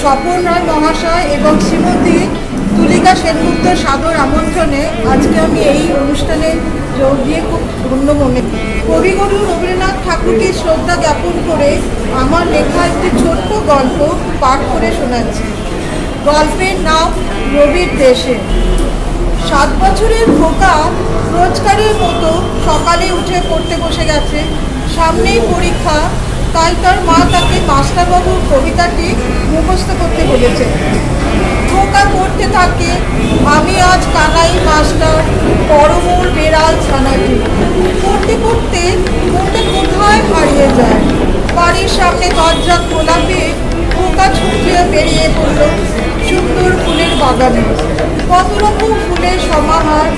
স্বপন রায় মহাশয় এবং শ্রীমতী তুলিকা সেনগুপ্তর সাদর আমন্ত্রণে আজকে আমি এই অনুষ্ঠানে যোগ দিয়ে খুব ধন্য মনে করি। কবিগুরু রবীন্দ্রনাথ ঠাকুরকে শ্রদ্ধা জ্ঞাপন করে আমার লেখা একটি ছোট্ট গল্প পাঠ করে শোনাচ্ছি। গল্পের নাম রবির দেশে। 7 বছরের খোকা রোজকারের মতো সকালে উঠে পড়তে বসে গেছে। সামনেই পরীক্ষা, তাই তার মা তাকে মাস্টারবাবুর কবিতাটি মুখস্থ করতে বলেছে। খোকা পড়তে থাকে, আমি আজ কানাই মাস্টার, পরমোর বেড়াল ছানাটি। পড়তে পড়তে মনটা কোথায় হারিয়ে যায়। বাড়ির সামনে দরজা খোলা পেয়ে খোকা ছুটিয়ে বেরিয়ে পড়ল সুন্দর ফুলের বাগানে। কত রকম ফুলের সমাহার,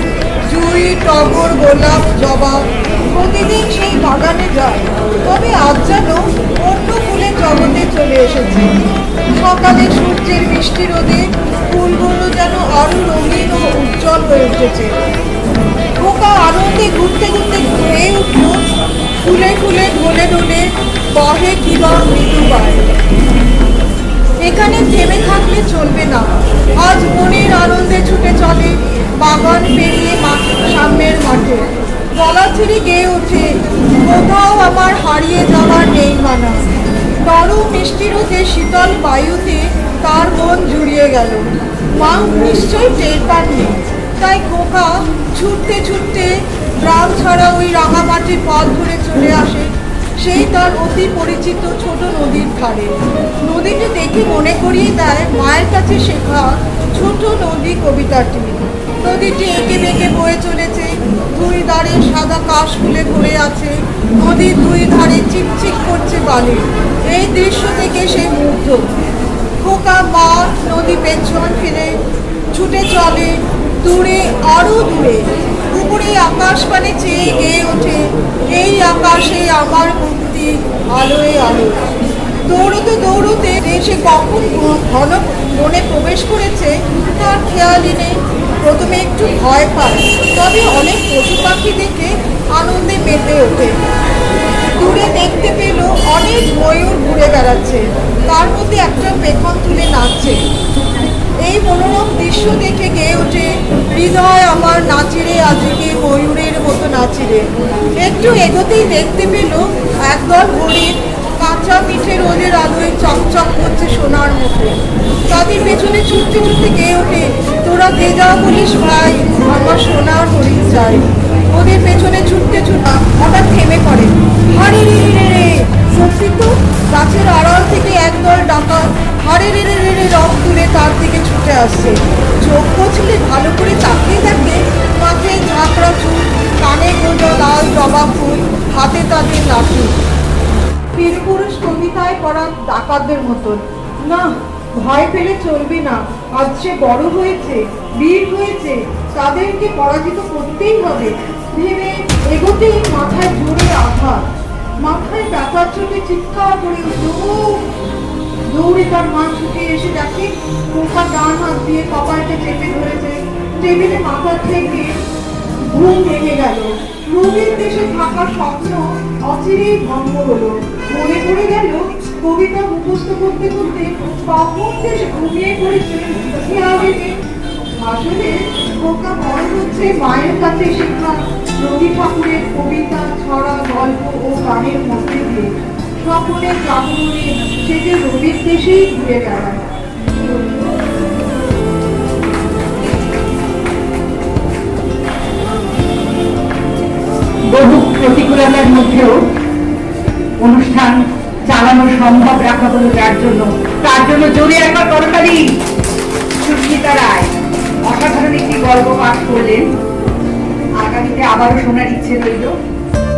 জুঁই, টগর, গোলাপ, জবা। প্রতিদিন সেই বাগানে যায়, তবে আজ যেন অন্য ফুলের জগতে চলে এসেছে। সকালে সূর্যের মিষ্টি রোদে ফুলগুলো যেন আরো রঙিন ও উজ্জ্বল হয়ে উঠেছে। খোকা আনন্দে ঘুরতে ঘুরতে হয়ে উঠল ফুলে ফুলে ঢলে ঢলে বহে কিবা মৃদু বায়। এখানে থেমে থাকলে চলবে না, আজ মনের আনন্দে ছুটে চলে বাগান পেরিয়ে সামনের মাঠে। গলা ছেড়ে গেয়ে ওঠে, কোথাও আমার হারিয়ে যাওয়ার নেই মানা। নরম মিষ্টি রোদে শীতল বায়ুতে তার মন জুড়িয়ে গেল। মা নিশ্চয়ই টের পাননি, তাই খোকা ছুটতে ছুটতে গ্রাম ছাড়া ওই রাঙামাটির পথ ধরে চলে আসে সেই তার অতি পরিচিত ছোট নদীর ধারে। নদীটি দেখে মনে করিয়ে দেয় মায়ের কাছে শেখা ছোট নদী কবিতাটি। নদীটি এঁকে বেঁকে বয়ে চলেছে, দুই ধারে সাদা কাশ ফুলে ভরে আছে। নদীর দুই ধারে চিকচিক করছে বালি। এই দৃশ্য থেকে সে মুগ্ধ। খোকা মা নদী পেছন ফিরে ছুটে চলে দূরে, আরো দূরে। উপরে আকাশ পানে চেয়ে গেয়ে ওঠে, এই আকাশে আমার মুক্তি আলোয় আলো। দৌড়তে দৌড়তে সে কখন ঘন বনে প্রবেশ করেছে তার খেয়ালই নেই। প্রথমে একটু ভয় পায়, তবে অনেক পশু পাখি দেখে আনন্দে মেতে ওঠে। দূরে দেখতে পেল অনেক ময়ূর ঘুরে বেড়াচ্ছে, তার মধ্যে একটা পেখম তুলে নাচছে। এই মনোরম দৃশ্য দেখে গেয়ে ওঠে, হৃদয় আমার নাচিরে আজকে ময়ূরের মতো নাচিরে। একটু এগোতেই দেখতে পেল একদল হরিণ কাঁচা পিঠে রোদের আলোয় চকচক করছে সোনার মতো। তাদের পেছনে ছুটতে ছুটতে গেয়ে ওঠে, তোরা যে যা বলিস ভাই, আমার সোনার হরিণ চাই। ওদের পেছনে ছুটতে ছুটতে হঠাৎ থেমে পড়ে। হারে রে রে রে, সত্যি তো গাছের আড়াল থেকে একদল ডাকাত হারে রে রে রে রং তুলে তার দিকে ছুটে আসছে। চোখ কচলে ভালো করে তাকিয়ে দেখে মাথায় ঝাঁকড়া চুল, কানে গোঁজা লাল জবা ফুল, হাতে তাদের লাঠি। বীরপুরুষ কবিতায় পড়া ডাকাতদের মতন। না, ভয় পেলে চলবে না, আজ সে বড় হয়েছে, বীর হয়েছে, তাদেরকে পরাজিত করতেই হবে ভেবে এগোতেই মাথায় জোরে আঘাত। মাথায় ব্যথার চোখে চিৎকার করে দৌড়ে তার মা ছুটে এসে দেখে খোকা ডান হাত দিয়ে কপালটা চেপে ধরেছে। টেবিলে মাথা থেকে ঘুম ভেঙে গেল। রবির দেশে থাকার স্বপ্ন অচিরেই ভঙ্গ হলো। মনে পড়ে গেল কবিতা মুখস্থ করতে করতে কখন দেশে ঘুমিয়ে পড়েছে খেয়ালে নেই। আসলে খোকা বড় হচ্ছে মায়ের কাছে শেখা রবি ঠাকুরের কবিতা, ছড়া, গল্প ও গানের মধ্যে দিয়ে। সকলের জাগরণে সে যে রবির দেশেই ঘুরে বেড়ায়। বহু প্রতিকূলতার মধ্যেও অনুষ্ঠান চালানো সম্ভব রাখা হলো তার জন্য জোরে একবার করতালি। সুস্মিতা রায় অসাধারণ একটি গল্প পাঠ করলেন। আগামীতে আবারও শোনার ইচ্ছে রইল।